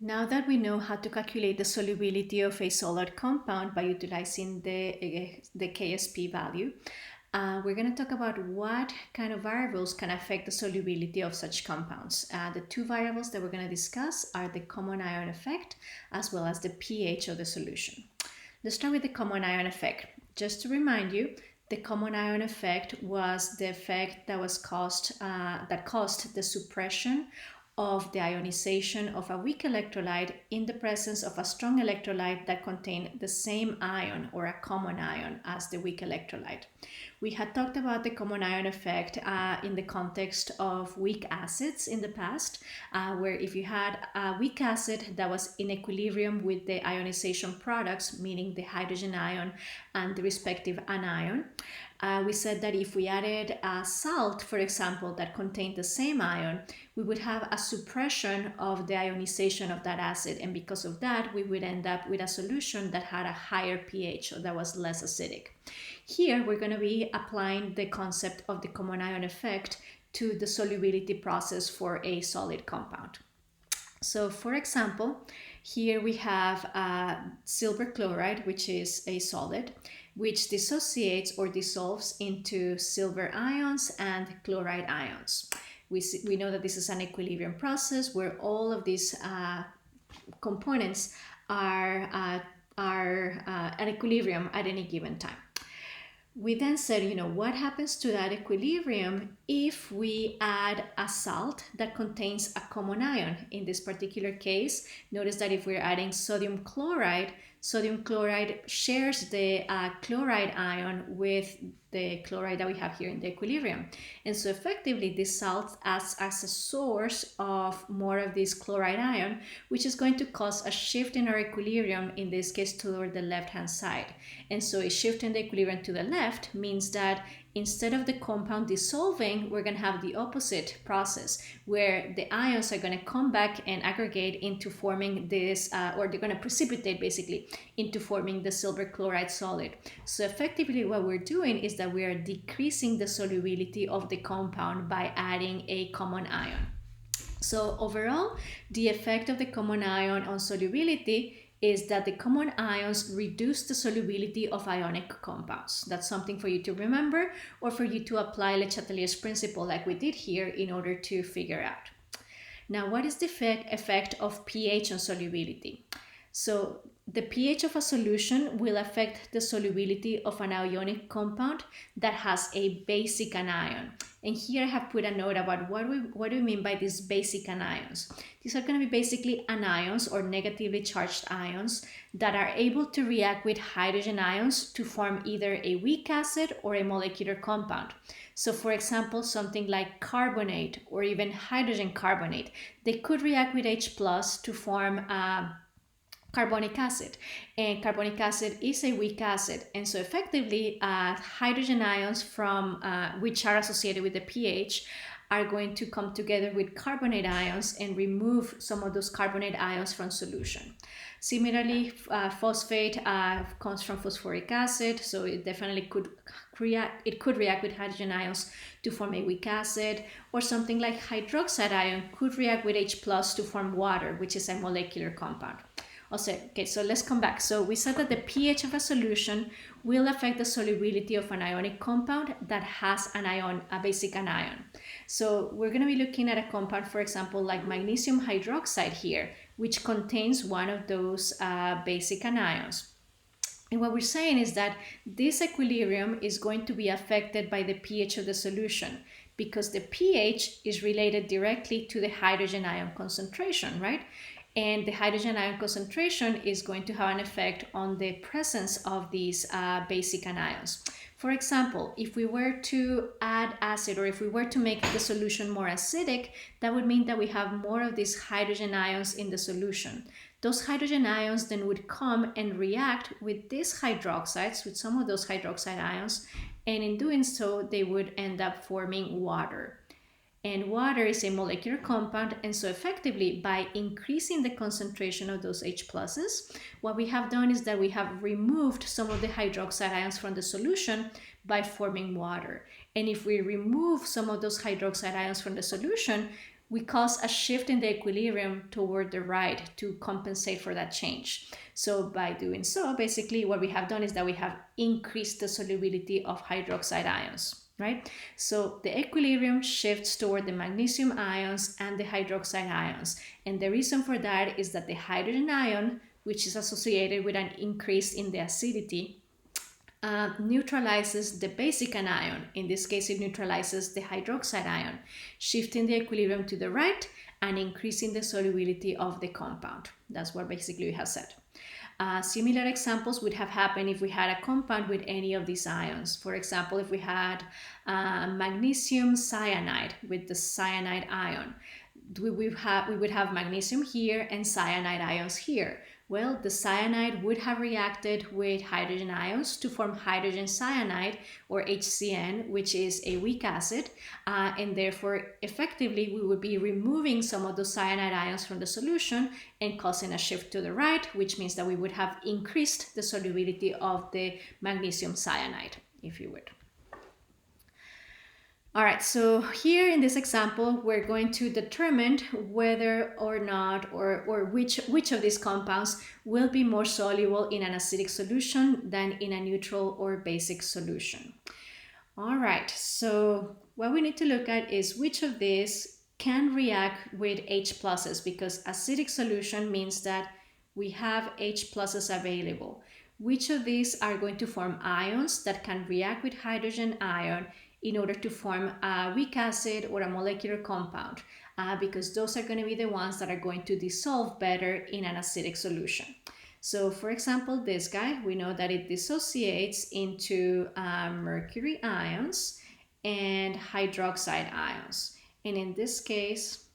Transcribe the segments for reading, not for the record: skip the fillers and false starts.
Now that we know how to calculate the solubility of a solid compound by utilizing the KSP value, we're going to talk about what kind of variables can affect the solubility of such compounds. The two variables that we're going to discuss are the common ion effect as well as the pH of the solution. Let's start with the common ion effect. Just to remind you, the common ion effect was the effect that was caused the suppression of the ionization of a weak electrolyte in the presence of a strong electrolyte that contained the same ion or a common ion as the weak electrolyte. We had talked about the common ion effect in the context of weak acids in the past, where if you had a weak acid that was in equilibrium with the ionization products, meaning the hydrogen ion and the respective anion, we said that if we added a salt, for example, that contained the same ion, we would have a suppression of the ionization of that acid. And because of that, we would end up with a solution that had a higher pH, or that was less acidic. Here, we're going to be applying the concept of the common ion effect to the solubility process for a solid compound. So, for example, here we have silver chloride, which is a solid, which dissociates or dissolves into silver ions and chloride ions. We know that this is an equilibrium process where all of these components are at equilibrium at any given time. We then said, what happens to that equilibrium if we add a salt that contains a common ion? In this particular case, notice that if we're adding sodium chloride shares the chloride ion with the chloride that we have here in the equilibrium. And so effectively, this salt acts as a source of more of this chloride ion, which is going to cause a shift in our equilibrium, in this case toward the left-hand side. And so a shift in the equilibrium to the left means that instead of the compound dissolving, we're going to have the opposite process, where the ions are going to come back and aggregate into forming this, or they're going to precipitate basically into forming the silver chloride solid. So effectively what we're doing is that we are decreasing the solubility of the compound by adding a common ion. So overall, the effect of the common ion on solubility is that the common ions reduce the solubility of ionic compounds. That's something for you to remember, or for you to apply Le Chatelier's principle like we did here in order to figure out. Now, what is the effect of pH on solubility? So the pH of a solution will affect the solubility of an ionic compound that has a basic anion. And here I have put a note about what do we mean by these basic anions. These are going to be basically anions, or negatively charged ions, that are able to react with hydrogen ions to form either a weak acid or a molecular compound. So for example, something like carbonate or even hydrogen carbonate, they could react with H+ to form carbonic acid, and carbonic acid is a weak acid, and so effectively hydrogen ions from which are associated with the pH are going to come together with carbonate ions and remove some of those carbonate ions from solution. Similarly, phosphate comes from phosphoric acid, so it definitely could react with hydrogen ions to form a weak acid, or something like hydroxide ion could react with H+ to form water, which is a molecular compound. Okay, so let's come back. So we said that the pH of a solution will affect the solubility of an ionic compound that has a basic anion. So we're going to be looking at a compound, for example, like magnesium hydroxide here, which contains one of those basic anions. And what we're saying is that this equilibrium is going to be affected by the pH of the solution, because the pH is related directly to the hydrogen ion concentration, right? And the hydrogen ion concentration is going to have an effect on the presence of these basic anions. For example, if we were to add acid, or if we were to make the solution more acidic, that would mean that we have more of these hydrogen ions in the solution. Those hydrogen ions then would come and react with these hydroxides, with some of those hydroxide ions, and in doing so, they would end up forming water. And water is a molecular compound, and so effectively, by increasing the concentration of those H+, what we have done is that we have removed some of the hydroxide ions from the solution by forming water. And if we remove some of those hydroxide ions from the solution, we cause a shift in the equilibrium toward the right to compensate for that change. So by doing so, basically what we have done is that we have increased the solubility of hydroxide ions, right? So the equilibrium shifts toward the magnesium ions and the hydroxide ions. And the reason for that is that the hydrogen ion, which is associated with an increase in the acidity, neutralizes the basic anion. In this case, it neutralizes the hydroxide ion, shifting the equilibrium to the right and increasing the solubility of the compound. That's what basically we have said. Similar examples would have happened if we had a compound with any of these ions. For example, if we had magnesium cyanide with the cyanide ion, we would have magnesium here and cyanide ions here. Well, the cyanide would have reacted with hydrogen ions to form hydrogen cyanide, or HCN, which is a weak acid, and therefore effectively we would be removing some of those cyanide ions from the solution and causing a shift to the right, which means that we would have increased the solubility of the magnesium cyanide, if you would. All right, so here in this example, we're going to determine whether or not, or which of these compounds will be more soluble in an acidic solution than in a neutral or basic solution. All right, so what we need to look at is which of these can react with H pluses, because acidic solution means that we have H pluses available. Which of these are going to form ions that can react with hydrogen ion in order to form a weak acid or a molecular compound, because those are going to be the ones that are going to dissolve better in an acidic solution. So for example, this guy, we know that it dissociates into mercury ions and hydroxide ions. And in this case,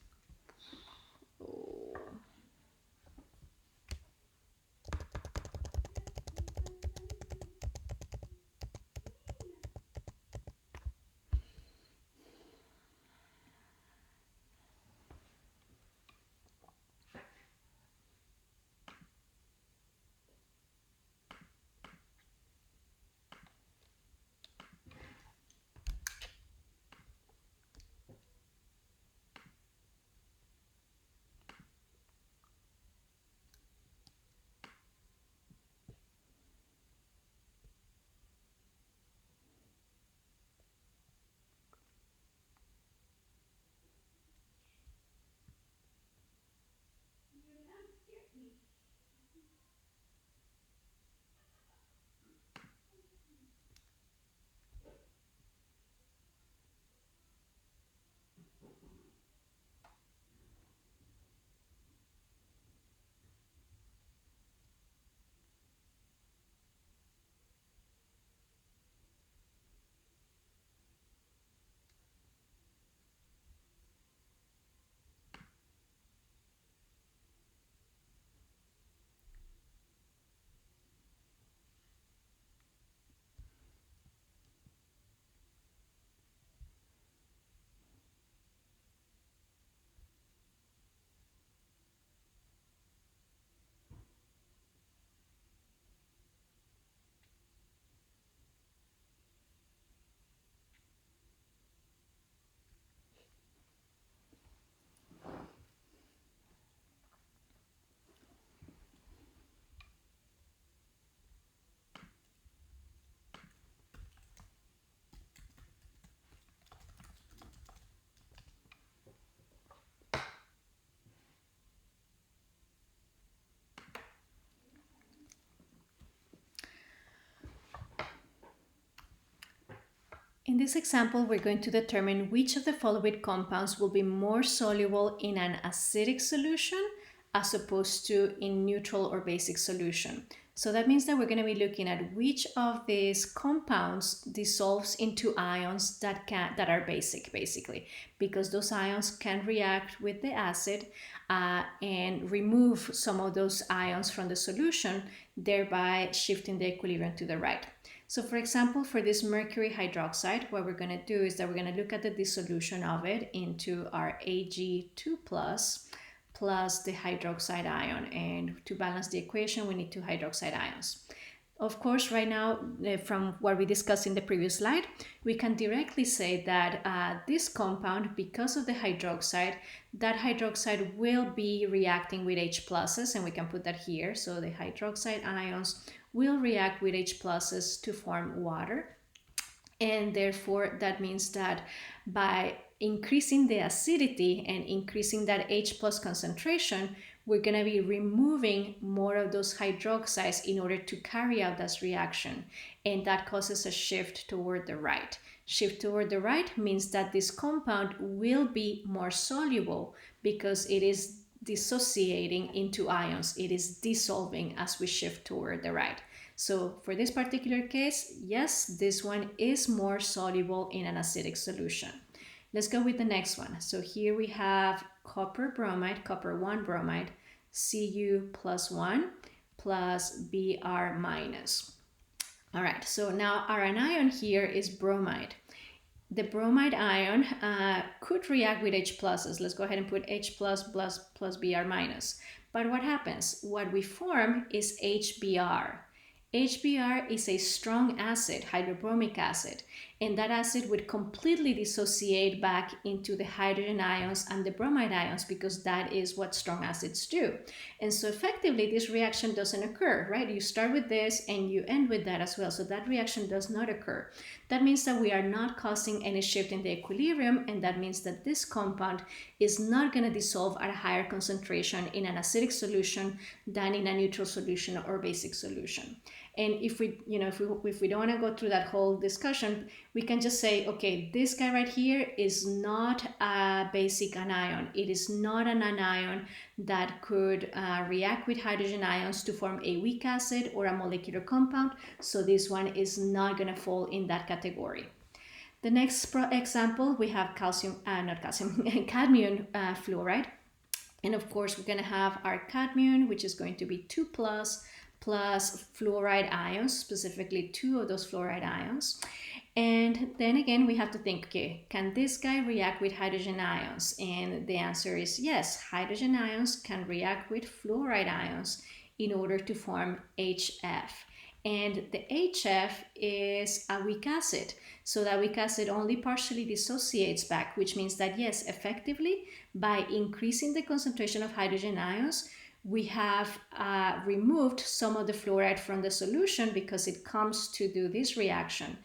in this example, we're going to determine which of the following compounds will be more soluble in an acidic solution as opposed to in neutral or basic solution. So that means that we're going to be looking at which of these compounds dissolves into ions that are basic, basically, because those ions can react with the acid and remove some of those ions from the solution, thereby shifting the equilibrium to the right. So for example, for this mercury hydroxide, what we're going to do is that we're going to look at the dissolution of it into our Ag2 plus the hydroxide ion. And to balance the equation, we need two hydroxide ions. Of course, right now, from what we discussed in the previous slide, we can directly say that this compound, because of the hydroxide, that hydroxide will be reacting with H pluses, and we can put that here. So the hydroxide ions will react with H pluses to form water. And therefore, that means that by increasing the acidity and increasing that H plus concentration, we're going to be removing more of those hydroxides in order to carry out this reaction. And that causes a shift toward the right. Shift toward the right means that this compound will be more soluble because it is dissociating into ions. It is dissolving as we shift toward the right. So for this particular case, yes, this one is more soluble in an acidic solution. Let's go with the next one. So here we have copper bromide, copper 1 bromide, Cu plus 1 plus Br minus. All right, so now our anion here is bromide. The bromide ion could react with H pluses. Let's go ahead and put H plus Br minus. But what happens? What we form is HBr. HBr is a strong acid, hydrobromic acid, and that acid would completely dissociate back into the hydrogen ions and the bromide ions because that is what strong acids do. And so effectively this reaction doesn't occur, right? You start with this and you end with that as well. So that reaction does not occur. That means that we are not causing any shift in the equilibrium, and that means that this compound is not going to dissolve at a higher concentration in an acidic solution than in a neutral solution or basic solution. And if we don't want to go through that whole discussion, we can just say, okay, this guy right here is not a basic anion. It is not an anion that could react with hydrogen ions to form a weak acid or a molecular compound. So this one is not going to fall in that category. The next example, we have cadmium fluoride. And of course, we're going to have our cadmium, which is going to be 2 plus fluoride ions, specifically 2 of those fluoride ions. And then again, we have to think, okay, can this guy react with hydrogen ions? And the answer is yes, hydrogen ions can react with fluoride ions in order to form HF. And the HF is a weak acid. So that weak acid only partially dissociates back, which means that yes, effectively, by increasing the concentration of hydrogen ions, we have removed some of the fluoride from the solution because it comes to do this reaction.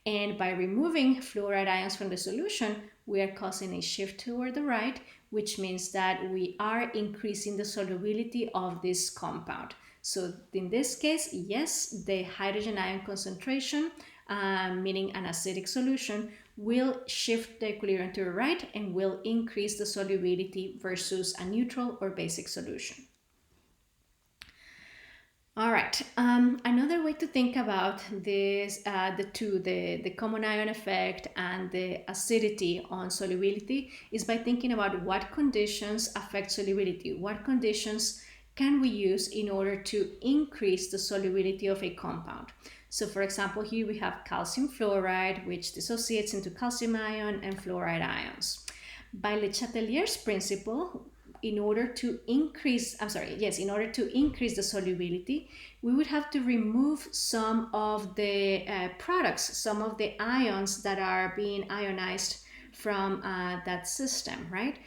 And by removing fluoride ions from the solution, we are causing a shift toward the right, which means that we are increasing the solubility of this compound. So in this case, yes, the hydrogen ion concentration, meaning an acidic solution, will shift the equilibrium to the right and will increase the solubility versus a neutral or basic solution. All right, another way to think about this, the common ion effect and the acidity on solubility is by thinking about what conditions affect solubility. What conditions can we use in order to increase the solubility of a compound? So for example, here we have calcium fluoride, which dissociates into calcium ion and fluoride ions. By Le Chatelier's principle, in order to increase the solubility, we would have to remove some of the products, some of the ions that are being ionized from that system, right?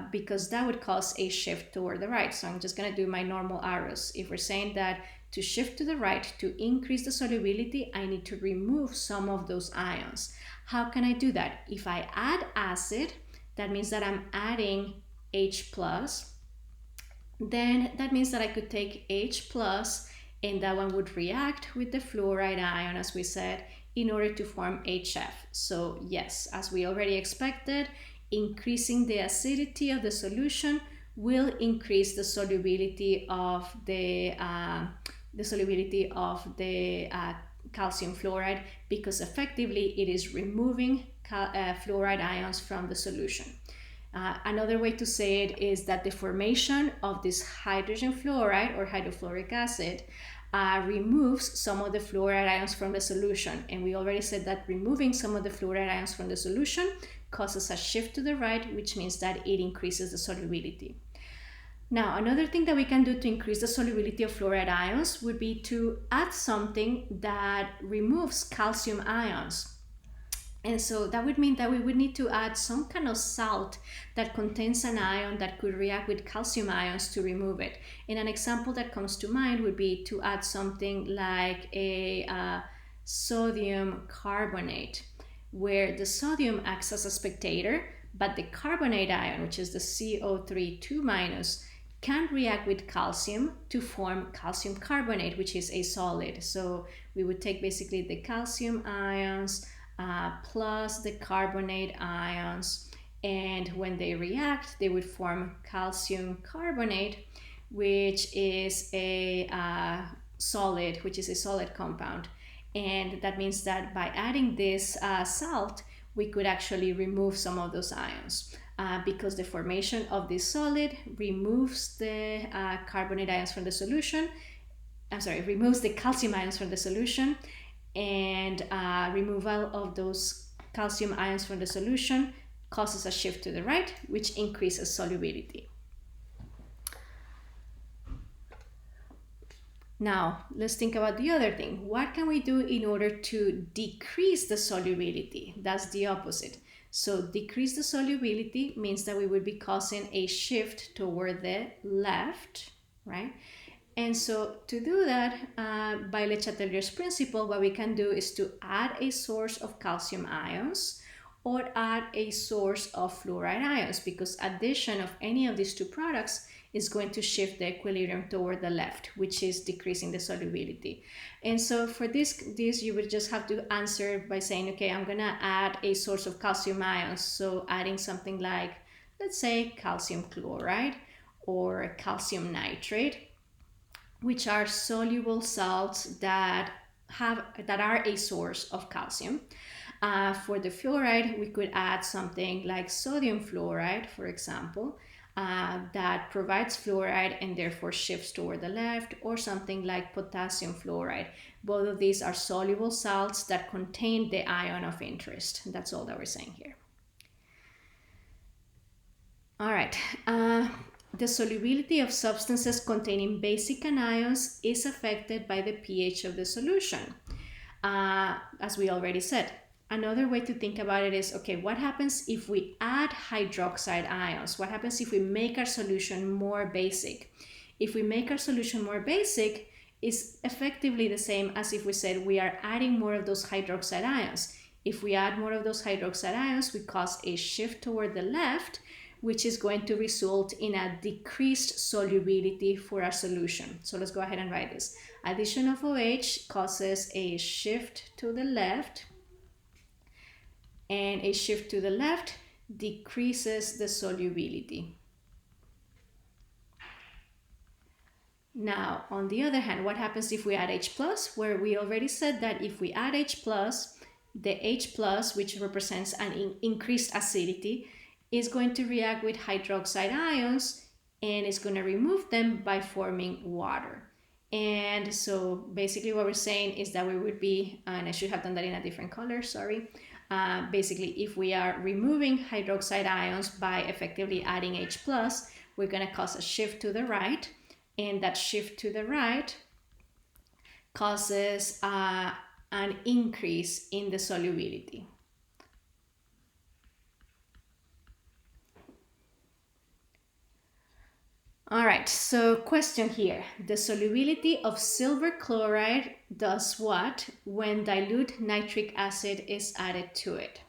Because that would cause a shift toward the right. So I'm just going to do my normal arrows. If we're saying that to shift to the right, to increase the solubility, I need to remove some of those ions. How can I do that? If I add acid, that means that I'm adding H plus, then that means that I could take H plus and that one would react with the fluoride ion, as we said, in order to form HF. So yes, as we already expected, increasing the acidity of the solution will increase the solubility of the calcium fluoride, because effectively it is removing fluoride ions from the solution. Another way to say it is that the formation of this hydrogen fluoride or hydrofluoric acid removes some of the fluoride ions from the solution. And we already said that removing some of the fluoride ions from the solution causes a shift to the right, which means that it increases the solubility. Now, another thing that we can do to increase the solubility of fluoride ions would be to add something that removes calcium ions. And so that would mean that we would need to add some kind of salt that contains an ion that could react with calcium ions to remove it. And an example that comes to mind would be to add something like a sodium carbonate, where the sodium acts as a spectator, but the carbonate ion, which is the CO3 2-, can react with calcium to form calcium carbonate, which is a solid. So we would take basically the calcium ions plus the carbonate ions, and when they react they would form calcium carbonate, which is a solid compound. And that means that by adding this salt we could actually remove some of those ions, because the formation of this solid removes the carbonate ions from the solution. Removes the calcium ions from the solution, and removal of those calcium ions from the solution causes a shift to the right, which increases solubility. Now, let's think about the other thing. What can we do in order to decrease the solubility? That's the opposite. So decrease the solubility means that we would be causing a shift toward the left, right? And so to do that, by Le Chatelier's principle, what we can do is to add a source of calcium ions or add a source of fluoride ions, because addition of any of these two products is going to shift the equilibrium toward the left, which is decreasing the solubility. And so for this you would just have to answer by saying, okay, I'm gonna add a source of calcium ions. So adding something like, let's say, calcium chloride or calcium nitrate, which are soluble salts that are a source of calcium. For the fluoride, we could add something like sodium fluoride, for example, that provides fluoride and therefore shifts toward the left, or something like potassium fluoride. Both of these are soluble salts that contain the ion of interest. That's all that we're saying here. All right. The solubility of substances containing basic anions is affected by the pH of the solution, as we already said. Another way to think about it is, okay, what happens if we add hydroxide ions? What happens if we make our solution more basic? If we make our solution more basic, it's effectively the same as if we said we are adding more of those hydroxide ions. If we add more of those hydroxide ions, we cause a shift toward the left, which is going to result in a decreased solubility for our solution. So let's go ahead and write this. Addition of OH causes a shift to the left, and a shift to the left decreases the solubility. Now, on the other hand, what happens if we add H+, where we already said that if we add H+, the H+, which represents an increased acidity, is going to react with hydroxide ions and is going to remove them by forming water. And so basically what we're saying is that we would be, and I should have done that in a different color, sorry. Basically, if we are removing hydroxide ions by effectively adding H+, we're going to cause a shift to the right, and that shift to the right causes an increase in the solubility. All right, so question here. The solubility of silver chloride does what when dilute nitric acid is added to it?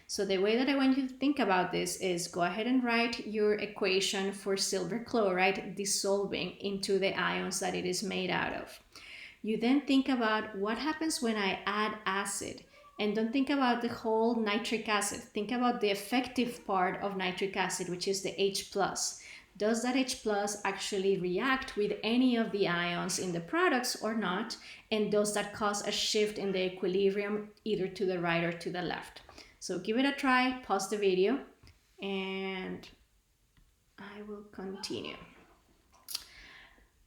So the way that I want you to think about this is go ahead and write your equation for silver chloride dissolving into the ions that it is made out of. You then think about what happens when I add acid. And don't think about the whole nitric acid. Think about the effective part of nitric acid, which is the H+. Does that H+ actually react with any of the ions in the products or not? And does that cause a shift in the equilibrium either to the right or to the left? So give it a try, pause the video, and I will continue.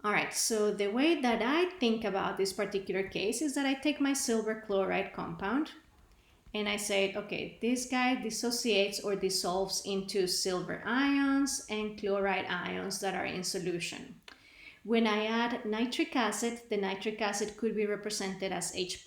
All right, so the way that I think about this particular case is that I take my silver chloride compound And I said, okay, this guy dissociates or dissolves into silver ions and chloride ions that are in solution. When I add nitric acid, the nitric acid could be represented as H+,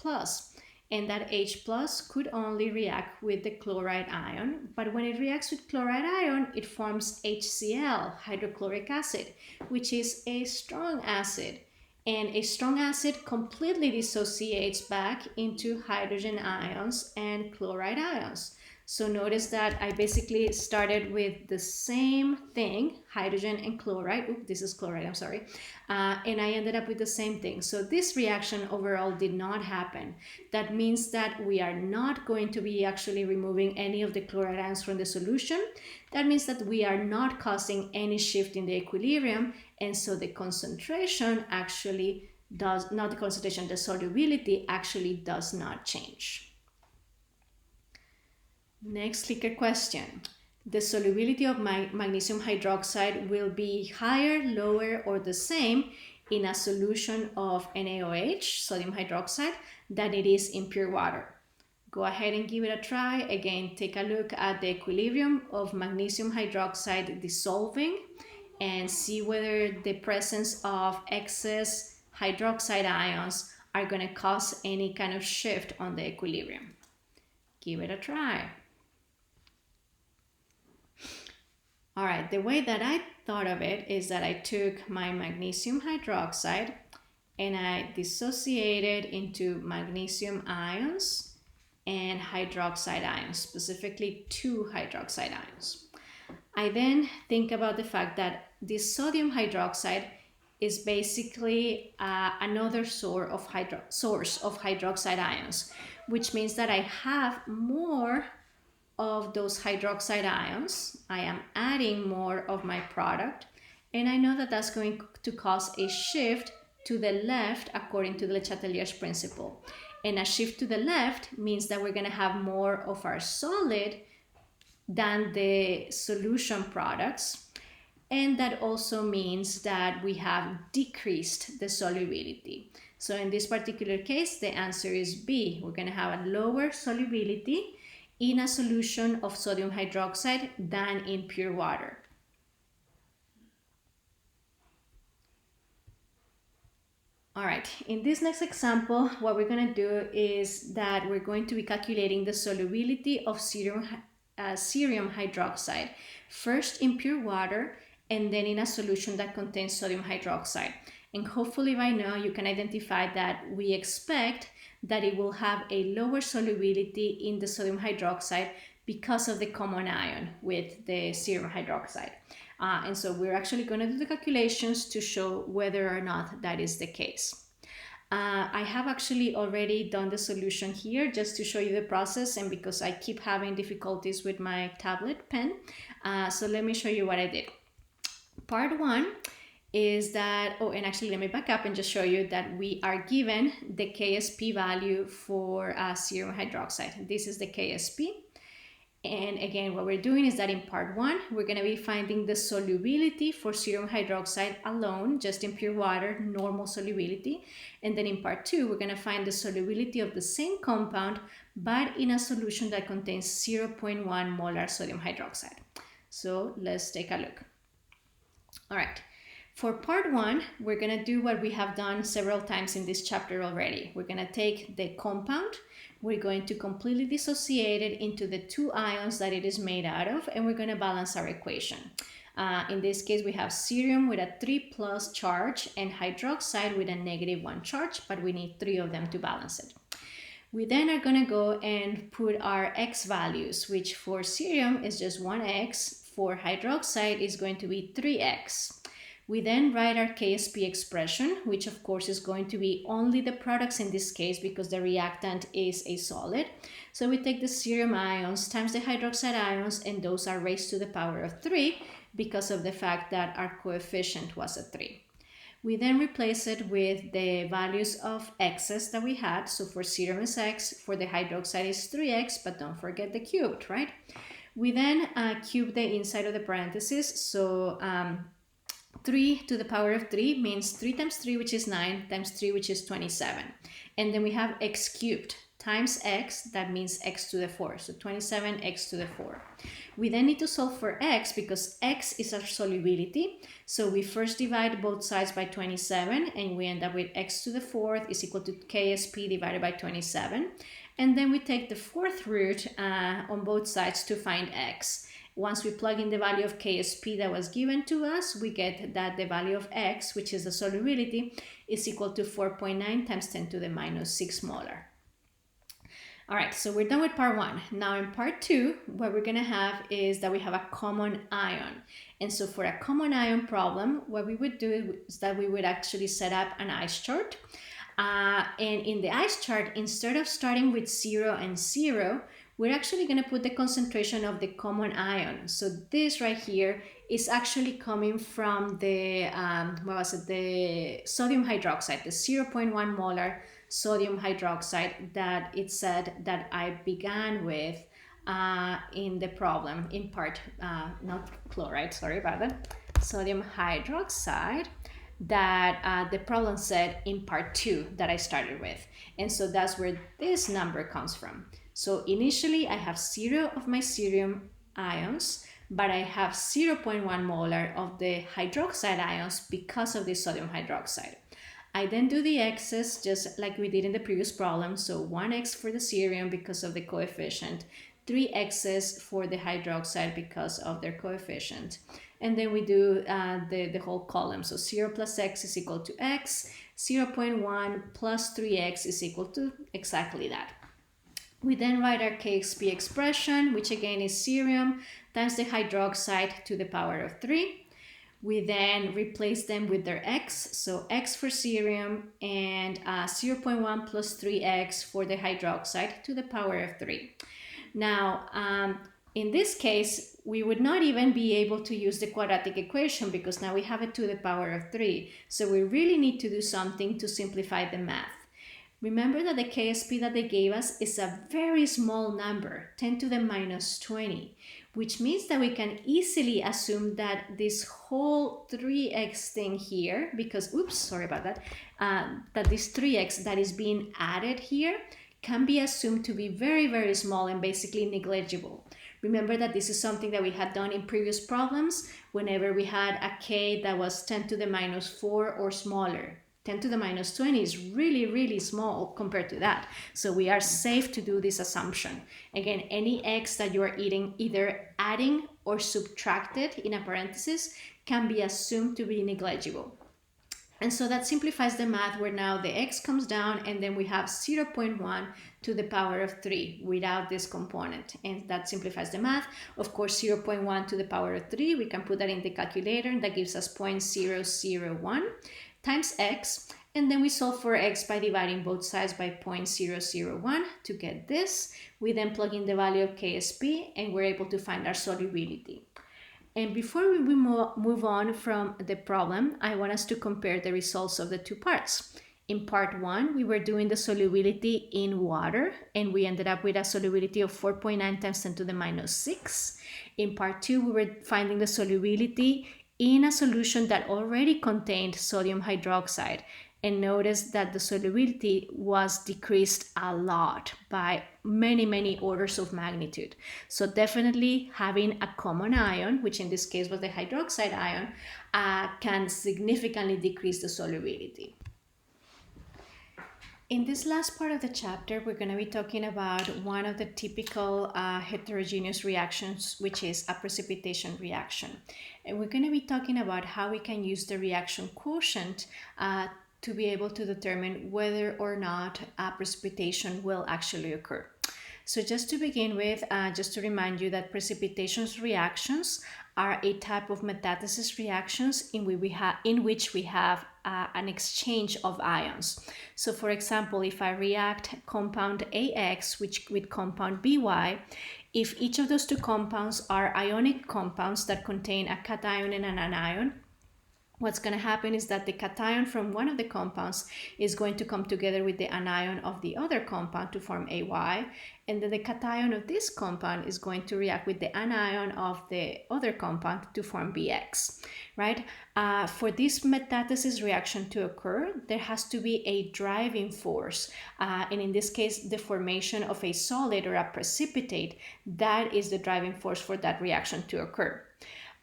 and that H+ could only react with the chloride ion, but when it reacts with chloride ion, it forms HCl, hydrochloric acid, which is a strong acid. And a strong acid completely dissociates back into hydrogen ions and chloride ions. So notice that I basically started with the same thing, hydrogen and chloride. Oops, this is chloride, I'm sorry. And I ended up with the same thing. So this reaction overall did not happen. That means that we are not going to be actually removing any of the chloride ions from the solution. That means that we are not causing any shift in the equilibrium. And so the concentration actually does, not the concentration, the solubility actually does not change. Next clicker question. The solubility of magnesium hydroxide will be higher, lower, or the same in a solution of NaOH, sodium hydroxide, than it is in pure water. Go ahead and give it a try. Again, take a look at the equilibrium of magnesium hydroxide dissolving and see whether the presence of excess hydroxide ions are going to cause any kind of shift on the equilibrium. Give it a try. All right, the way that I thought of it is that I took my magnesium hydroxide and I dissociated into magnesium ions and hydroxide ions, specifically 2 hydroxide ions. I then think about the fact that this sodium hydroxide is basically another source of hydroxide ions, which means that I have more of those hydroxide ions. I am adding more of my product, and I know that that's going to cause a shift to the left according to the Le Chatelier's principle. And a shift to the left means that we're going to have more of our solid than the solution products, and that also means that we have decreased the solubility. So in this particular case, the answer is B. We're going to have a lower solubility in a solution of sodium hydroxide than in pure water. All right, in this next example, what we're going to do is that we're going to be calculating the solubility of cerium hydroxide, first in pure water and then in a solution that contains sodium hydroxide. And hopefully by now you can identify that we expect that it will have a lower solubility in the sodium hydroxide because of the common ion with the cerium hydroxide. And so we're actually going to do the calculations to show whether or not that is the case. I have actually already done the solution here just to show you the process, and because I keep having difficulties with my tablet pen. So let me show you what I did. Part 1 is that, oh, and actually let me back up and just show you that we are given the KSP value for cerium hydroxide. This is the KSP. And again, what we're doing is that in part 1, we're going to be finding the solubility for cerium hydroxide alone, just in pure water, normal solubility. And then in part 2, we're going to find the solubility of the same compound, but in a solution that contains 0.1 molar sodium hydroxide. So let's take a look. All right. For part 1, we're going to do what we have done several times in this chapter already. We're going to take the compound, we're going to completely dissociate it into the 2 ions that it is made out of, and we're going to balance our equation. In this case, we have cerium with a 3+ charge and hydroxide with a -1 charge, but we need 3 of them to balance it. We then are going to go and put our X values, which for cerium is just 1X, for hydroxide is going to be 3X. We then write our KSP expression, which of course is going to be only the products in this case because the reactant is a solid. So we take the cerium ions times the hydroxide ions, and those are raised to the power of 3 because of the fact that our coefficient was a 3. We then replace it with the values of x's that we had. So for cerium is x, for the hydroxide is 3x, but don't forget the cubed, right? We then cube the inside of the parentheses. So 3 to the power of 3 means 3 times 3, which is 9, times 3, which is 27. And then we have x cubed times x, that means x to the 4, so 27x to the 4. We then need to solve for x because x is our solubility, so we first divide both sides by 27 and we end up with x to the 4th is equal to KSP divided by 27, and then we take the 4th root on both sides to find x. Once we plug in the value of KSP that was given to us, we get that the value of x, which is the solubility, is equal to 4.9 times 10 to the minus 6 molar. All right, so we're done with part 1. Now in part 2, what we're going to have is that we have a common ion. And so for a common ion problem, what we would do is that we would actually set up an ice chart. And in the ice chart, instead of starting with 0 and 0, we're actually going to put the concentration of the common ion. So this right here is actually coming from the, the sodium hydroxide, the 0.1 molar sodium hydroxide that it said that I began with in the problem in part, not chloride, sorry about that, sodium hydroxide that the problem said in part 2 that I started with. And so that's where this number comes from. So initially I have 0 of my cerium ions, but I have 0.1 molar of the hydroxide ions because of the sodium hydroxide. I then do the x's just like we did in the previous problem. So 1x for the cerium because of the coefficient, 3 x's for the hydroxide because of their coefficient. And then we do the whole column. So 0 plus x is equal to x, 0.1 plus 3x is equal to exactly that. We then write our KXP expression, which again is cerium times the hydroxide to the power of 3. We then replace them with their x, so x for cerium and 0.1 plus 3x for the hydroxide to the power of 3. Now, in this case, we would not even be able to use the quadratic equation because now we have it to the power of 3. So we really need to do something to simplify the math. Remember that the KSP that they gave us is a very small number, 10 to the minus 20, which means that we can easily assume that this whole 3x thing here, because, oops, sorry about that, that this 3x that is being added here can be assumed to be very, very small and basically negligible. Remember that this is something that we had done in previous problems whenever we had a k that was 10 to the minus 4 or smaller. 10 to the minus 20 is really, really small compared to that. So we are safe to do this assumption. Again, any x that you are either adding or subtracted in a parenthesis can be assumed to be negligible. And so that simplifies the math where now the x comes down and then we have 0.1 to the power of 3 without this component. And that simplifies the math. Of course, 0.1 to the power of 3, we can put that in the calculator and that gives us 0.001 times x, and then we solve for x by dividing both sides by 0.001 to get this. We then plug in the value of KSP and we're able to find our solubility. And before we move on from the problem, I want us to compare the results of the two parts. In part 1, we were doing the solubility in water and we ended up with a solubility of 4.9 times 10 to the minus 6. In part 2, we were finding the solubility in a solution that already contained sodium hydroxide, and notice that the solubility was decreased a lot by many, many orders of magnitude. So definitely having a common ion, which in this case was the hydroxide ion, can significantly decrease the solubility. In this last part of the chapter, we're going to be talking about one of the typical heterogeneous reactions, which is a precipitation reaction. And we're going to be talking about how we can use the reaction quotient to be able to determine whether or not a precipitation will actually occur. So just to begin with, just to remind you that precipitation reactions are a type of metathesis reactions in which we have an exchange of ions. So for example, if I react compound AX with compound BY, if each of those two compounds are ionic compounds that contain a cation and an anion, what's going to happen is that the cation from one of the compounds is going to come together with the anion of the other compound to form AY, and then the cation of this compound is going to react with the anion of the other compound to form BX, right? For this metathesis reaction to occur, there has to be a driving force, and in this case, the formation of a solid or a precipitate. That is the driving force for that reaction to occur.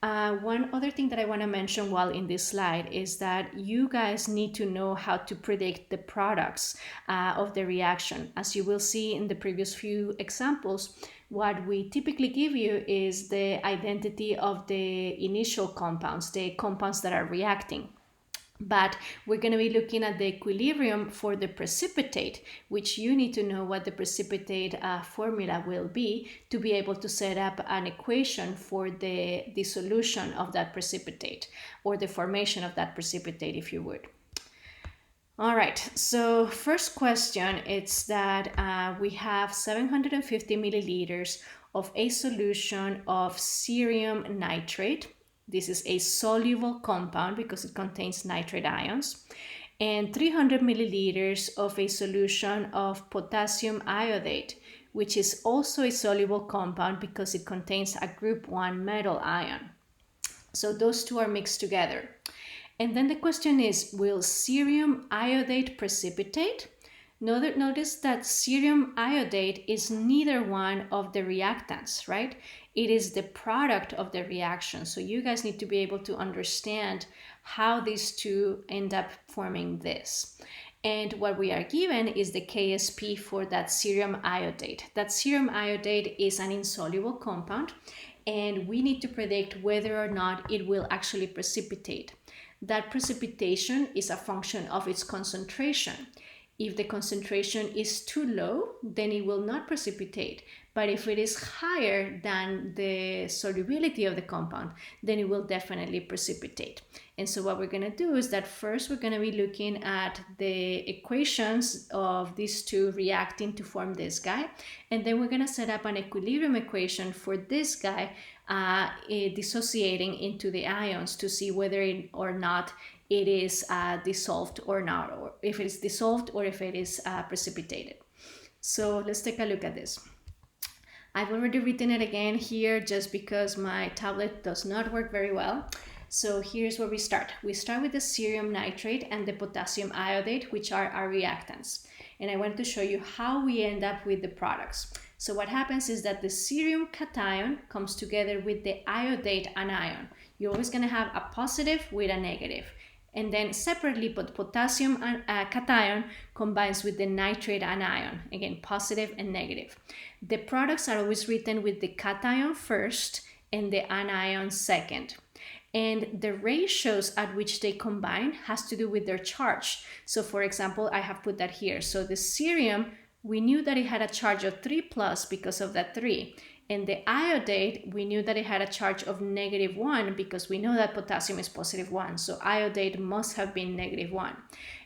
One other thing that I want to mention while in this slide is that you guys need to know how to predict the products of the reaction. As you will see in the previous few examples, what we typically give you is the identity of the initial compounds, the compounds that are reacting. But we're going to be looking at the equilibrium for the precipitate, which you need to know what the precipitate formula will be to be able to set up an equation for the dissolution of that precipitate, or the formation of that precipitate, if you would. All right, so first question is that we have 750 milliliters of a solution of cerium nitrate. This is a soluble compound because it contains nitrate ions, and 300 milliliters of a solution of potassium iodate, which is also a soluble compound because it contains a group 1 metal ion. So those two are mixed together. And then the question is, will cerium iodate precipitate? Notice that cerium iodate is neither one of the reactants, right? It is the product of the reaction. So you guys need to be able to understand how these two end up forming this. And what we are given is the KSP for that cerium iodate. That cerium iodate is an insoluble compound, and we need to predict whether or not it will actually precipitate. That precipitation is a function of its concentration. If the concentration is too low, then it will not precipitate. But if it is higher than the solubility of the compound, then it will definitely precipitate. And so what we're going to do is that first we're going to be looking at the equations of these two reacting to form this guy. And then we're going to set up an equilibrium equation for this guy dissociating into the ions to see whether or not it is dissolved or not, or if it is dissolved or if it is precipitated. So let's take a look at this. I've already written it again here just because my tablet does not work very well. So here's where we start. We start with the cerium nitrate and the potassium iodate, which are our reactants. And I want to show you how we end up with the products. So what happens is that the cerium cation comes together with the iodate anion. You're always going to have a positive with a negative. And then separately, but potassium cation combines with the nitrate anion, again, positive and negative. The products are always written with the cation first and the anion second. And the ratios at which they combine has to do with their charge. So for example, I have put that here. So the cerium, we knew that it had a charge of 3 plus because of that 3. And the iodate, we knew that it had a charge of -1 because we know that potassium is +1. So iodate must have been -1.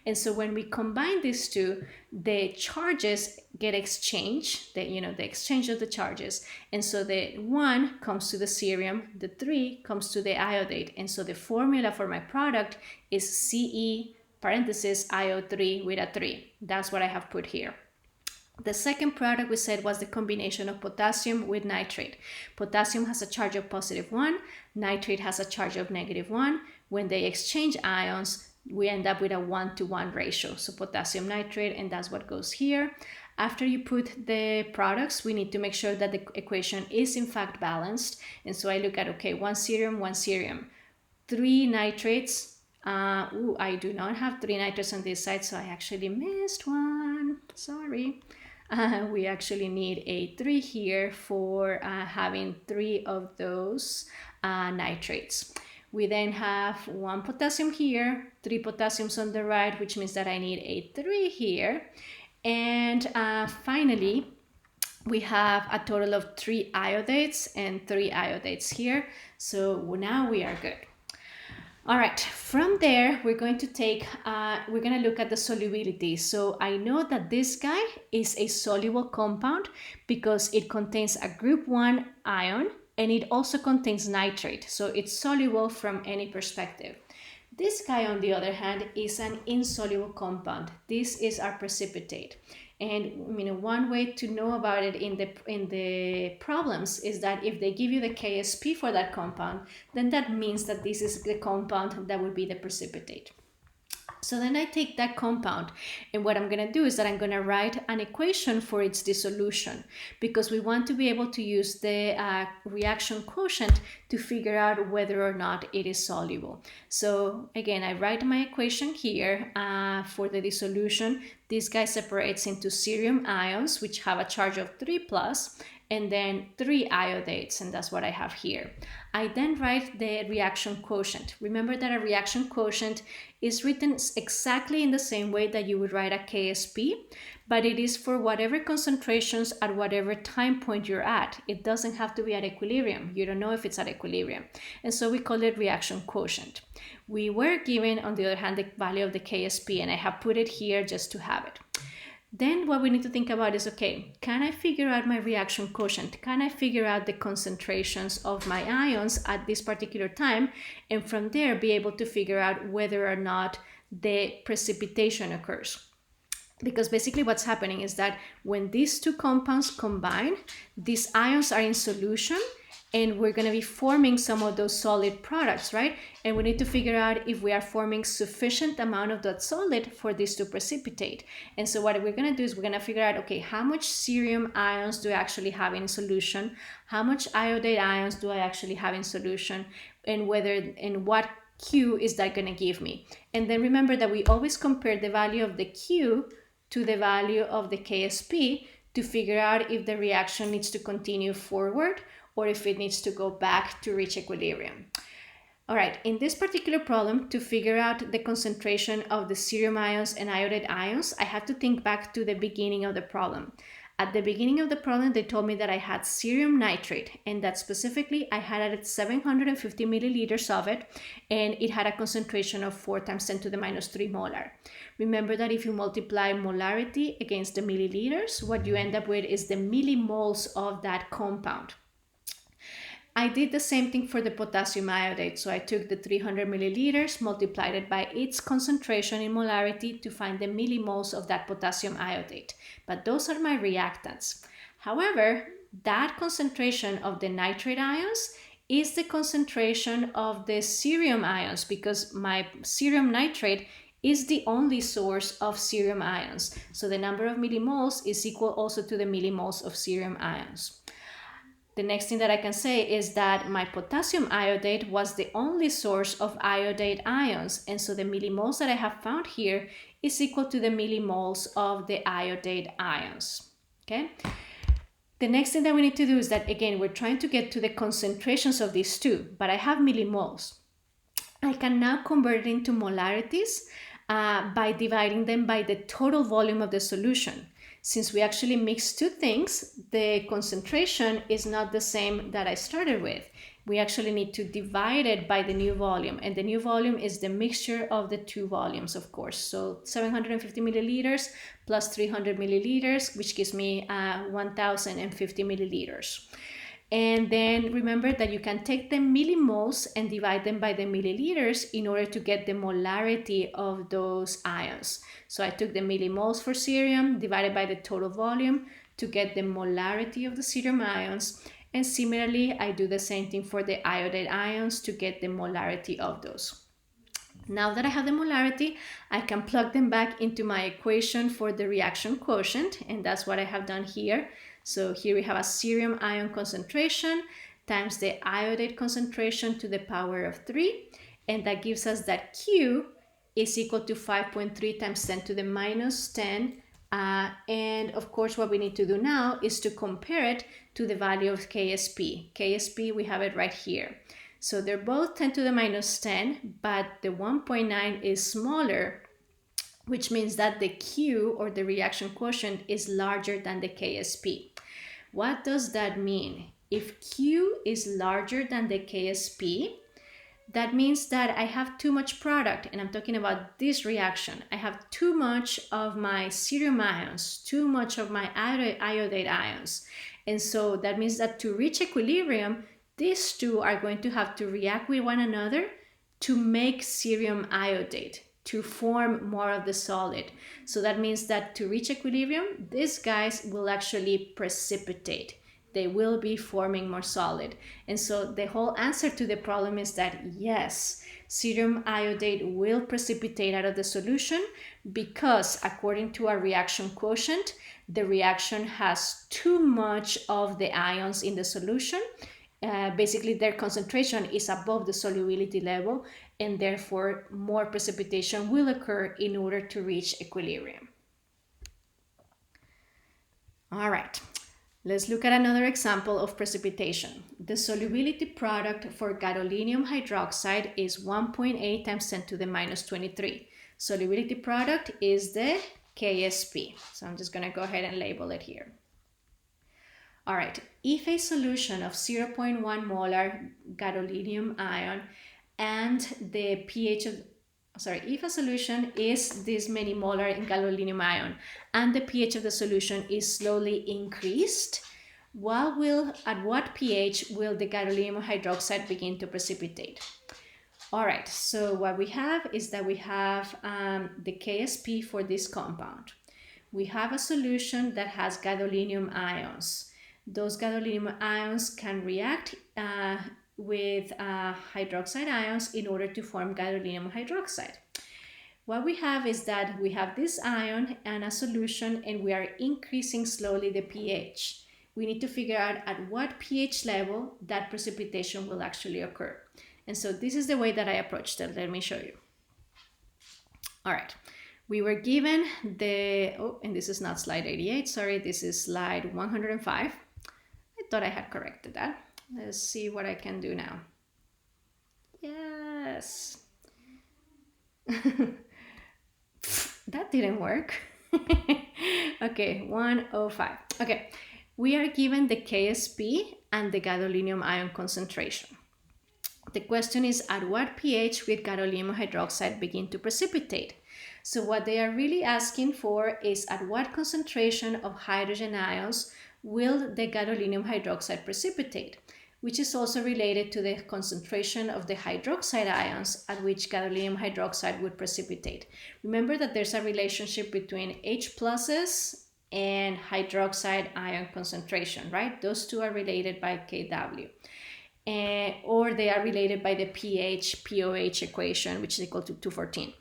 And so when we combine these two, the charges get exchanged, the exchange of the charges. And so the 1 comes to the cerium, the 3 comes to the iodate. And so the formula for my product is Ce parenthesis IO3 with a 3. That's what I have put here. The second product we said was the combination of potassium with nitrate. Potassium has a charge of +1, nitrate has a charge of -1. When they exchange ions, we end up with a 1-to-1 ratio. So potassium nitrate, and that's what goes here. After you put the products, we need to make sure that the equation is in fact balanced. And so I look at, okay, 1 cerium, 3 nitrates. I do not have 3 nitrates on this side, so I actually missed one. Sorry. We actually need a 3 here for having 3 of those nitrates. We then have 1 potassium here, 3 potassiums on the right, which means that I need a 3 here. And finally, we have a total of 3 iodates and 3 iodates here. So now we are good. All right, from there, we're going to look at the solubility. So I know that this guy is a soluble compound because it contains a group 1 ion and it also contains nitrate. So it's soluble from any perspective. This guy, on the other hand, is an insoluble compound. This is our precipitate. And one way to know about it in the problems is that if they give you the KSP for that compound, then that means that this is the compound that would be the precipitate. So then I take that compound, and what I'm going to do is that I'm going to write an equation for its dissolution, because we want to be able to use the reaction quotient to figure out whether or not it is soluble. So again, I write my equation here for the dissolution. This guy separates into cerium ions, which have a charge of 3+, and then 3 iodates, and that's what I have here. I then write the reaction quotient. Remember that a reaction quotient is written exactly in the same way that you would write a KSP, but it is for whatever concentrations at whatever time point you're at. It doesn't have to be at equilibrium. You don't know if it's at equilibrium. And so we call it reaction quotient. We were given, on the other hand, the value of the KSP, and I have put it here just to have it. Then what we need to think about is, okay, can I figure out my reaction quotient? Can I figure out the concentrations of my ions at this particular time? And from there, be able to figure out whether or not the precipitation occurs. Because basically what's happening is that when these two compounds combine, these ions are in solution, and we're going to be forming some of those solid products, right? And we need to figure out if we are forming sufficient amount of that solid for this to precipitate. And so what we're going to do is we're going to figure out, okay, how much cerium ions do I actually have in solution? How much iodate ions do I actually have in solution? And what Q is that going to give me? And then remember that we always compare the value of the Q to the value of the KSP to figure out if the reaction needs to continue forward or if it needs to go back to reach equilibrium. All right, in this particular problem, to figure out the concentration of the cerium ions and iodate ions, I had to think back to the beginning of the problem. At the beginning of the problem, they told me that I had cerium nitrate, and that specifically I had added 750 milliliters of it, and it had a concentration of 4 × 10⁻³ molar. Remember that if you multiply molarity against the milliliters, what you end up with is the millimoles of that compound. I did the same thing for the potassium iodate. So I took the 300 milliliters, multiplied it by its concentration in molarity to find the millimoles of that potassium iodate. But those are my reactants. However, that concentration of the nitrate ions is the concentration of the cerium ions, because my cerium nitrate is the only source of cerium ions. So the number of millimoles is equal also to the millimoles of cerium ions. The next thing that I can say is that my potassium iodate was the only source of iodate ions, and so the millimoles that I have found here is equal to the millimoles of the iodate ions. Okay? The next thing that we need to do is that, again, we're trying to get to the concentrations of these two, but I have millimoles. I can now convert it into molarities by dividing them by the total volume of the solution. Since we actually mix two things, the concentration is not the same that I started with. We actually need to divide it by the new volume, and the new volume is the mixture of the two volumes, of course. So 750 milliliters plus 300 milliliters, which gives me 1050 milliliters. And then remember that you can take the millimoles and divide them by the milliliters in order to get the molarity of those ions. So I took the millimoles for cerium divided by the total volume to get the molarity of the cerium ions. And similarly, I do the same thing for the iodate ions to get the molarity of those. Now that I have the molarity, I can plug them back into my equation for the reaction quotient, and that's what I have done here. So here we have a cerium ion concentration times the iodate concentration to the power of 3, and that gives us that Q is equal to 5.3 × 10⁻⁻10. And of course, what we need to do now is to compare it to the value of KSP. KSP, we have it right here. So they're both 10⁻⁻10, but the 1.9 is smaller, which means that the Q, or the reaction quotient, is larger than the KSP. What does that mean? If Q is larger than the KSP, that means that I have too much product, and I'm talking about this reaction. I have too much of my cerium ions, too much of my iodate ions. And so that means that to reach equilibrium, these two are going to have to react with one another to make cerium iodate, to form more of the solid. So that means that to reach equilibrium, these guys will actually precipitate. They will be forming more solid. And so the whole answer to the problem is that yes, cerium iodate will precipitate out of the solution because according to our reaction quotient, the reaction has too much of the ions in the solution. Basically, their concentration is above the solubility level, and therefore more precipitation will occur in order to reach equilibrium. All right. Let's look at another example of precipitation. The solubility product for gadolinium hydroxide is 1.8 times 10 to the minus 23. Solubility product is the KSP. So I'm just going to go ahead and label it here. All right, if a solution of 0.1 molar gadolinium ion and the pH of, if a solution is this many molar in gadolinium ion and the pH of the solution is slowly increased, at what pH will the gadolinium hydroxide begin to precipitate? All right, so what we have is that we have the KSP for this compound. We have a solution that has gadolinium ions. Those gadolinium ions can react with hydroxide ions in order to form gadolinium hydroxide. What we have is that we have this ion and a solution, and we are increasing slowly the pH. We need to figure out at what pH level that precipitation will actually occur. And so this is the way that I approached it. Let me show you. All right. We were given and this is not slide 88, sorry, this is slide 105. I thought I had corrected that. Let's see what I can do now. Yes. That didn't work. Okay, 105. Okay, we are given the KSP and the gadolinium ion concentration. The question is at what pH will gadolinium hydroxide begin to precipitate? So what they are really asking for is at what concentration of hydrogen ions will the gadolinium hydroxide precipitate, which is also related to the concentration of the hydroxide ions at which gadolinium hydroxide would precipitate. Remember that there's a relationship between H pluses and hydroxide ion concentration, right? Those two are related by Kw. Or they are related by the pH-POH equation, which is equal to 214.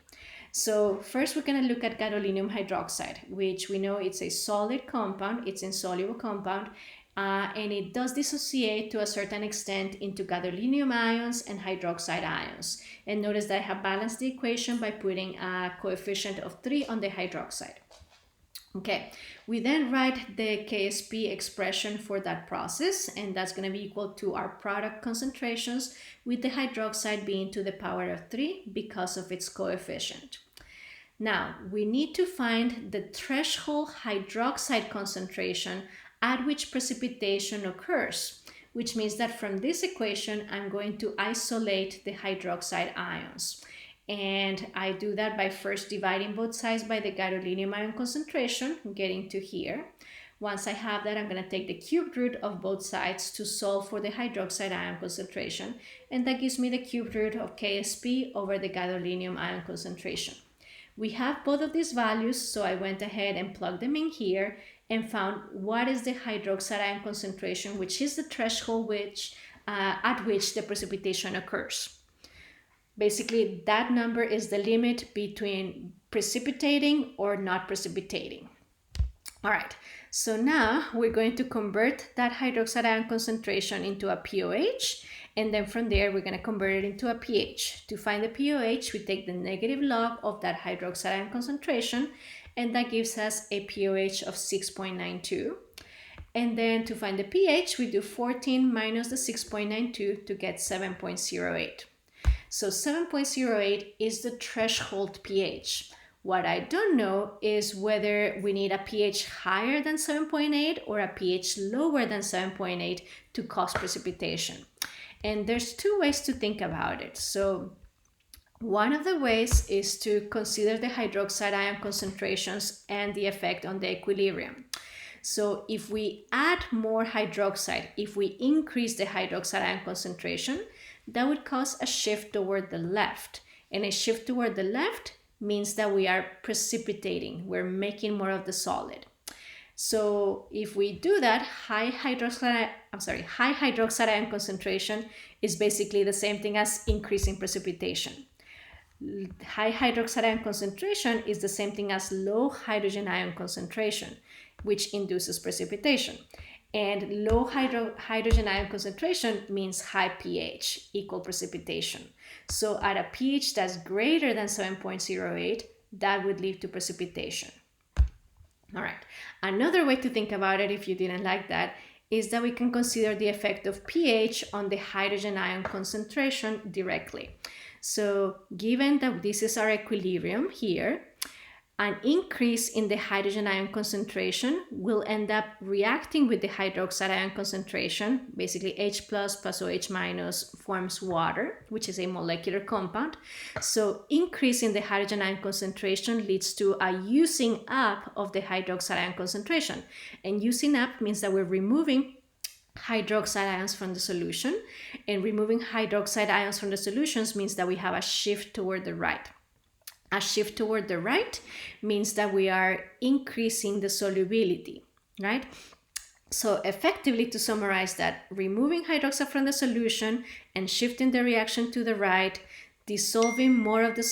So first we're going to look at gadolinium hydroxide, which we know it's a solid compound, it's an insoluble compound, and it does dissociate to a certain extent into gadolinium ions and hydroxide ions. And notice that I have balanced the equation by putting a coefficient of 3 on the hydroxide. Okay, we then write the KSP expression for that process, and that's going to be equal to our product concentrations with the hydroxide being to the power of 3 because of its coefficient. Now, we need to find the threshold hydroxide concentration at which precipitation occurs, which means that from this equation, I'm going to isolate the hydroxide ions. And I do that by first dividing both sides by the gadolinium ion concentration, getting to here. Once I have that, I'm going to take the cubed root of both sides to solve for the hydroxide ion concentration. And that gives me the cubed root of KSP over the gadolinium ion concentration. We have both of these values, so I went ahead and plugged them in here and found what is the hydroxide ion concentration, which is the threshold at which the precipitation occurs. Basically, that number is the limit between precipitating or not precipitating. All right, so now we're going to convert that hydroxide ion concentration into a POH, and then from there we're going to convert it into a pH. To find the POH, we take the negative log of that hydroxide ion concentration, and that gives us a POH of 6.92. And then to find the pH, we do 14 minus the 6.92 to get 7.08. So 7.08 is the threshold pH. What I don't know is whether we need a pH higher than 7.8 or a pH lower than 7.8 to cause precipitation. And there's two ways to think about it. So one of the ways is to consider the hydroxide ion concentrations and the effect on the equilibrium. So if we add more hydroxide, if we increase the hydroxide ion concentration, that would cause a shift toward the left. And a shift toward the left means that we are precipitating, we're making more of the solid. So if we do that, high hydroxide ion concentration is basically the same thing as increasing precipitation. High hydroxide ion concentration is the same thing as low hydrogen ion concentration, which induces precipitation. And low hydrogen ion concentration means high pH, equal precipitation. So at a pH that's greater than 7.08, that would lead to precipitation. All right, another way to think about it, if you didn't like that, is that we can consider the effect of pH on the hydrogen ion concentration directly. So given that this is our equilibrium here, an increase in the hydrogen ion concentration will end up reacting with the hydroxide ion concentration. Basically, H plus OH minus forms water, which is a molecular compound. So increase in the hydrogen ion concentration leads to a using up of the hydroxide ion concentration. And using up means that we're removing hydroxide ions from the solution. And removing hydroxide ions from the solutions means that we have a shift toward the right. A shift toward the right means that we are increasing the solubility, right? So effectively, to summarize that, removing hydroxide from the solution and shifting the reaction to the right, dissolving more of the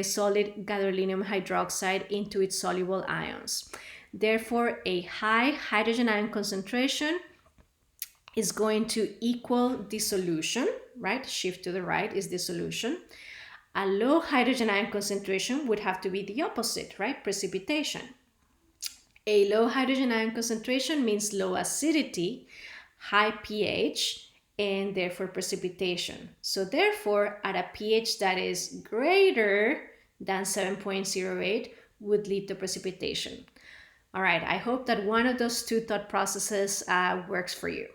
solid gadolinium hydroxide into its soluble ions. Therefore, a high hydrogen ion concentration is going to equal dissolution, right? Shift to the right is dissolution. A low hydrogen ion concentration would have to be the opposite, right? Precipitation. A low hydrogen ion concentration means low acidity, high pH, and therefore precipitation. So therefore, at a pH that is greater than 7.08 would lead to precipitation. All right, I hope that one of those two thought processes works for you.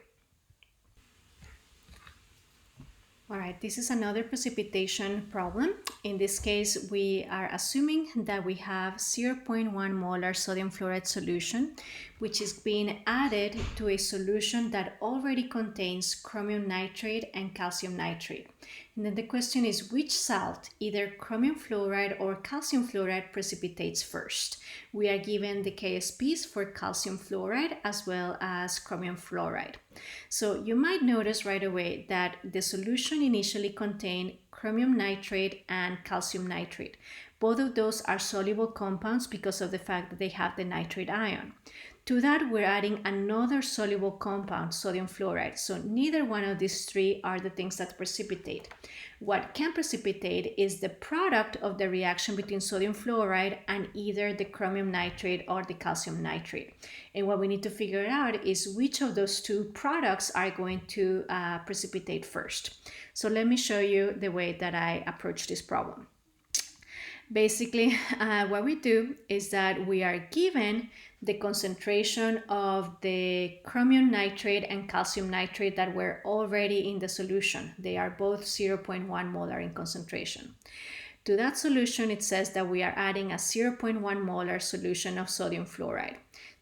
All right, this is another precipitation problem. In this case, we are assuming that we have 0.1 molar sodium fluoride solution, which is being added to a solution that already contains chromium nitrate and calcium nitrate. And then the question is, which salt, either chromium fluoride or calcium fluoride, precipitates first? We are given the KSPs for calcium fluoride as well as chromium fluoride. So you might notice right away that the solution initially contained chromium nitrate and calcium nitrate. Both of those are soluble compounds because of the fact that they have the nitrate ion. To that, we're adding another soluble compound, sodium fluoride. So neither one of these three are the things that precipitate. What can precipitate is the product of the reaction between sodium fluoride and either the chromium nitrate or the calcium nitrate. And what we need to figure out is which of those two products are going to precipitate first. So let me show you the way that I approach this problem. Basically, what we do is that we are given the concentration of the chromium nitrate and calcium nitrate that were already in the solution. They are both 0.1 molar in concentration. To that solution, it says that we are adding a 0.1 molar solution of sodium fluoride.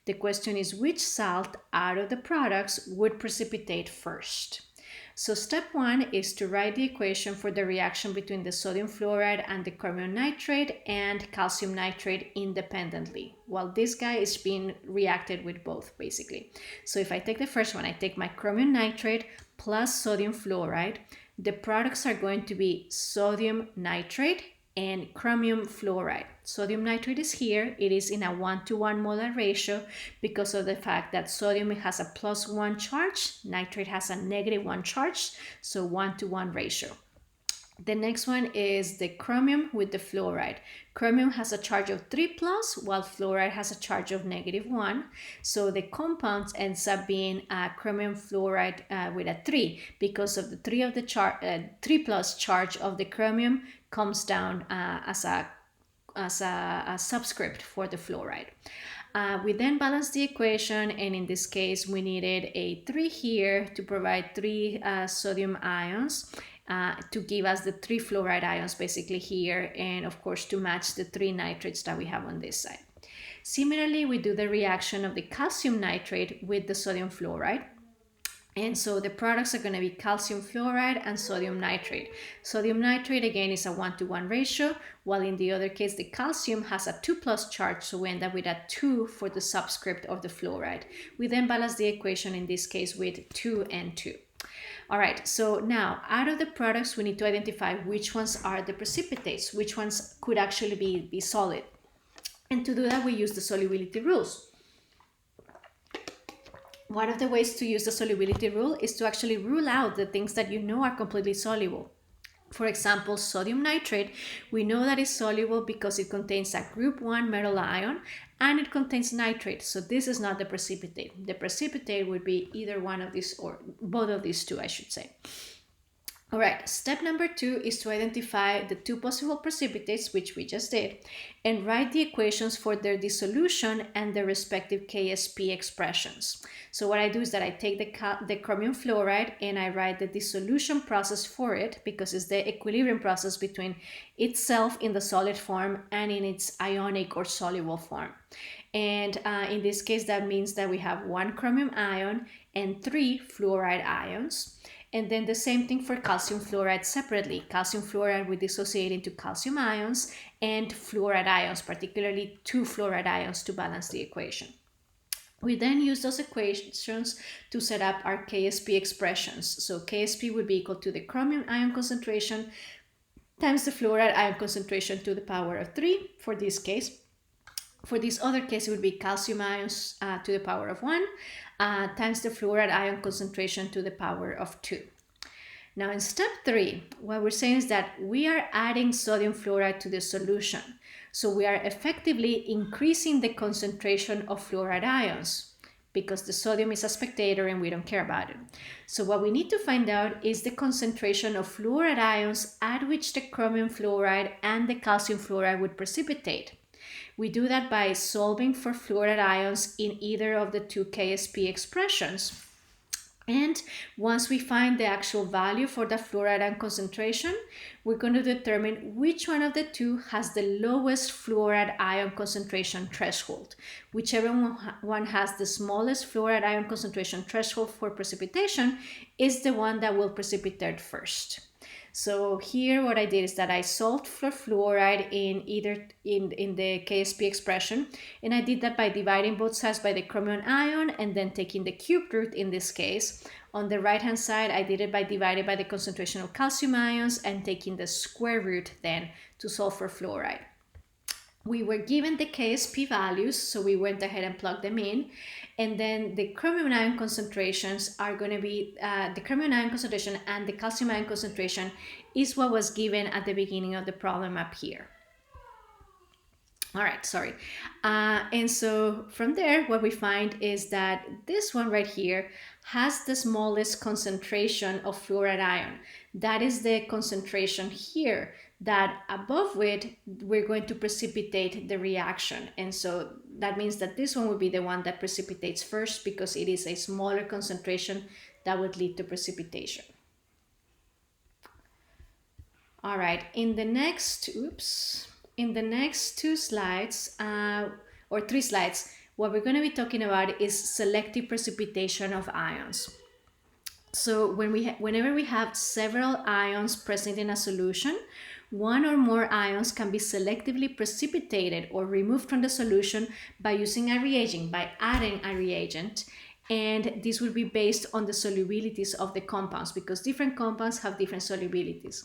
The question is, which salt out of the products would precipitate first? So step one is to write the equation for the reaction between the sodium fluoride and the chromium nitrate and calcium nitrate independently, while this guy is being reacted with both, basically. So if I take the first one, I take my chromium nitrate plus sodium fluoride. The products are going to be sodium nitrate and chromium fluoride. Sodium nitrate is here. It is in a 1-to-1 molar ratio because of the fact that sodium has a +1 charge, nitrate has a -1 charge, so 1-to-1 ratio. The next one is the chromium with the fluoride. Chromium has a charge of 3+, while fluoride has a charge of -1. So the compound ends up being a chromium fluoride with a 3 because of the 3+ charge of the chromium comes down as a subscript for the fluoride. We then balance the equation, and in this case we needed a 3 here to provide 3 sodium ions to give us the 3 fluoride ions basically here, and of course to match the 3 nitrates that we have on this side. Similarly, we do the reaction of the calcium nitrate with the sodium fluoride. And so the products are going to be calcium fluoride and sodium nitrate. Sodium nitrate again is a 1-to-1 ratio, while in the other case the calcium has a 2+ charge, so we end up with a 2 for the subscript of the fluoride. We then balance the equation in this case with 2 and 2. All right, so now out of the products we need to identify which ones are the precipitates, which ones could actually be solid. And to do that we use the solubility rules. One of the ways to use the solubility rule is to actually rule out the things that you know are completely soluble. For example, sodium nitrate, we know that it's soluble because it contains a group 1 metal ion and it contains nitrate. So this is not the precipitate. The precipitate would be either one of these or both of these two, I should say. All right, step number 2 is to identify the 2 possible precipitates, which we just did, and write the equations for their dissolution and their respective KSP expressions. So what I do is that I take the chromium fluoride and I write the dissolution process for it, because it's the equilibrium process between itself in the solid form and in its ionic or soluble form. And in this case, that means that we have 1 chromium ion and 3 fluoride ions. And then the same thing for calcium fluoride separately. Calcium fluoride will dissociate into calcium ions and fluoride ions, particularly 2 fluoride ions to balance the equation. We then use those equations to set up our KSP expressions. So KSP would be equal to the chromium ion concentration times the fluoride ion concentration to the power of 3 for this case. For this other case, it would be calcium ions to the power of 1 times the fluoride ion concentration to the power of 2. Now in step 3, what we're saying is that we are adding sodium fluoride to the solution. So we are effectively increasing the concentration of fluoride ions because the sodium is a spectator and we don't care about it. So what we need to find out is the concentration of fluoride ions at which the chromium fluoride and the calcium fluoride would precipitate. We do that by solving for fluoride ions in either of the 2 KSP expressions. And once we find the actual value for the fluoride ion concentration, we're going to determine which one of the 2 has the lowest fluoride ion concentration threshold. Whichever one has the smallest fluoride ion concentration threshold for precipitation is the one that will precipitate first. So here what I did is that I solved for fluoride in the KSP expression, and I did that by dividing both sides by the chromium ion and then taking the cube root in this case. On the right hand side, I did it by dividing by the concentration of calcium ions and taking the square root then to solve for fluoride. We were given the KSP values, so we went ahead and plugged them in. And then the chromium ion concentrations are going to be, the chromium ion concentration and the calcium ion concentration is what was given at the beginning of the problem up here. All right, sorry. And so from there, what we find is that this one right here has the smallest concentration of fluoride ion. That is the concentration here, that above it, we're going to precipitate the reaction. And so that means that this one would be the one that precipitates first because it is a smaller concentration that would lead to precipitation. All right, in the next 2 slides, or 3 slides, what we're going to be talking about is selective precipitation of ions. So whenever we have several ions present in a solution, one or more ions can be selectively precipitated or removed from the solution by using a reagent, by adding a reagent. And this will be based on the solubilities of the compounds because different compounds have different solubilities.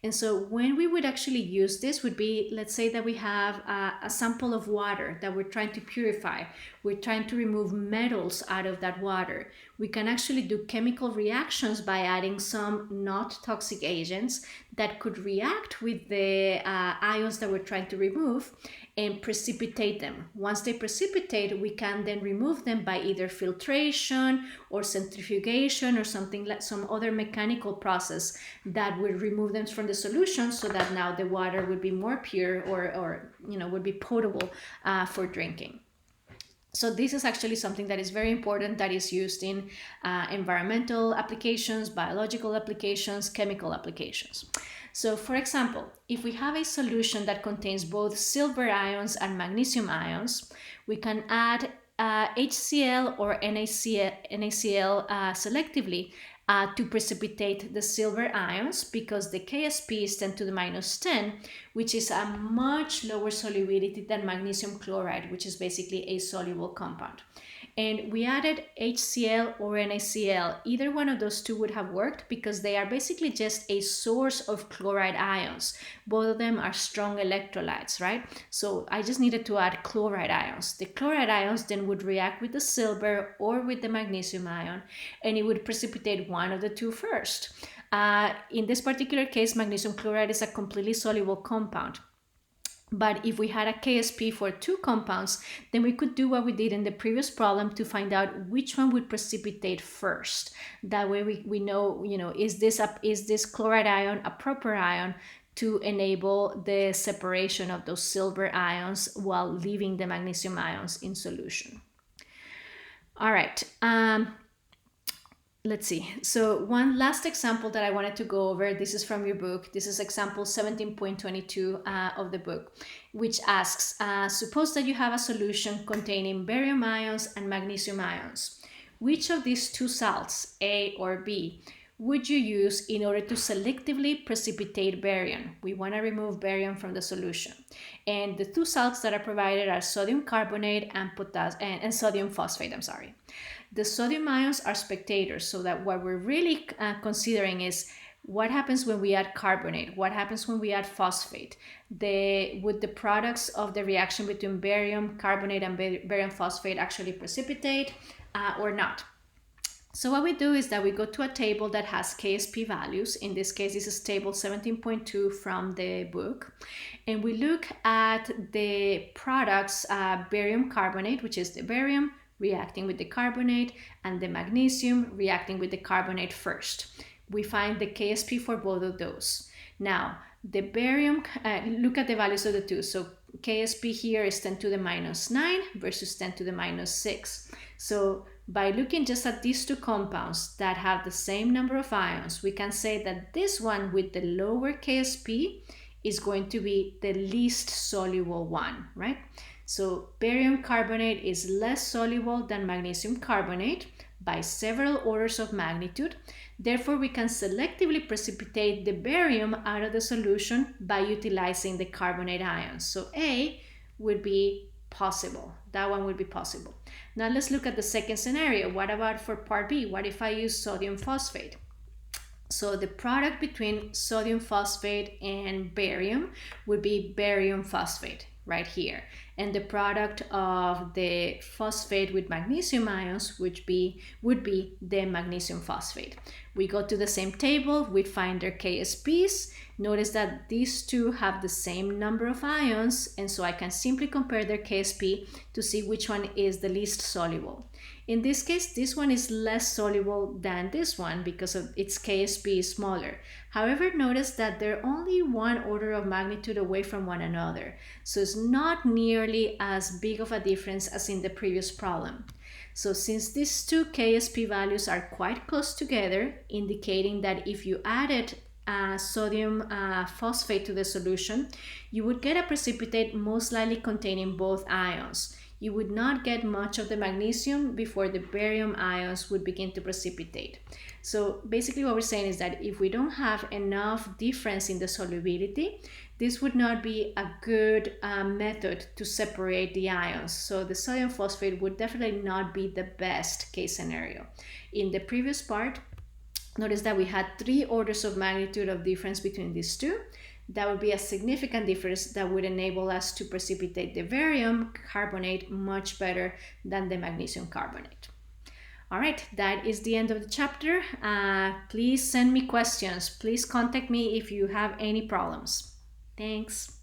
And so when we would actually use this would be, let's say that we have a sample of water that we're trying to purify. We're trying to remove metals out of that water. We can actually do chemical reactions by adding some not toxic agents that could react with the ions that we're trying to remove and precipitate them. Once they precipitate, we can then remove them by either filtration or centrifugation or something like some other mechanical process that will remove them from the solution so that now the water would be more pure or would be potable for drinking. So this is actually something that is very important that is used in environmental applications, biological applications, chemical applications. So for example, if we have a solution that contains both silver ions and magnesium ions, we can add HCl or NaCl selectively to precipitate the silver ions, because the KSP is 10 to the minus 10, which is a much lower solubility than magnesium chloride, which is basically a soluble compound. And we added HCl or NaCl. Either one of those two would have worked because they are basically just a source of chloride ions. Both of them are strong electrolytes, right? So I just needed to add chloride ions. The chloride ions then would react with the silver or with the magnesium ion, and it would precipitate one of the two first. In this particular case, magnesium chloride is a completely soluble compound. But if we had a KSP for two compounds, then we could do what we did in the previous problem to find out which one would precipitate first. That way we know, is this chloride ion a proper ion to enable the separation of those silver ions while leaving the magnesium ions in solution. All right. Let's see. So one last example that I wanted to go over, this is from your book. This is example 17.22 of the book, which asks, suppose that you have a solution containing barium ions and magnesium ions. Which of these two salts, A or B, would you use in order to selectively precipitate barium? We want to remove barium from the solution. And the two salts that are provided are sodium carbonate and sodium phosphate, The sodium ions are spectators, so that what we're really considering is what happens when we add carbonate, what happens when we add phosphate. Would the products of the reaction between barium carbonate and barium phosphate actually precipitate or not? So what we do is that we go to a table that has KSP values. In this case, this is table 17.2 from the book. And we look at the products, barium carbonate, which is the barium, reacting with the carbonate, and the magnesium reacting with the carbonate first. We find the KSP for both of those. Now, the barium, look at the values of the two. So KSP here is 10 to the minus 9 versus 10 to the minus 6. So by looking just at these two compounds that have the same number of ions, we can say that this one with the lower KSP is going to be the least soluble one, right? So barium carbonate is less soluble than magnesium carbonate by several orders of magnitude. Therefore, we can selectively precipitate the barium out of the solution by utilizing the carbonate ions. So A would be possible. That one would be possible. Now let's look at the second scenario. What about for part B? What if I use sodium phosphate? So the product between sodium phosphate and barium would be barium phosphate right here. And the product of the phosphate with magnesium ions would be the magnesium phosphate. We go to the same table, we find their KSPs. Notice that these two have the same number of ions, and so I can simply compare their KSP to see which one is the least soluble. In this case, this one is less soluble than this one because of its KSP is smaller. However, notice that they're only one order of magnitude away from one another, so it's not nearly as big of a difference as in the previous problem. So since these two KSP values are quite close together, indicating that if you added sodium phosphate to the solution, you would get a precipitate most likely containing both ions. You would not get much of the magnesium before the barium ions would begin to precipitate. So basically what we're saying is that if we don't have enough difference in the solubility, this would not be a good method to separate the ions. So the sodium phosphate would definitely not be the best case scenario. In the previous part, notice that we had 3 orders of magnitude of difference between these two. That would be a significant difference that would enable us to precipitate the barium carbonate much better than the magnesium carbonate. All right, that is the end of the chapter. Please send me questions. Please contact me if you have any problems. Thanks.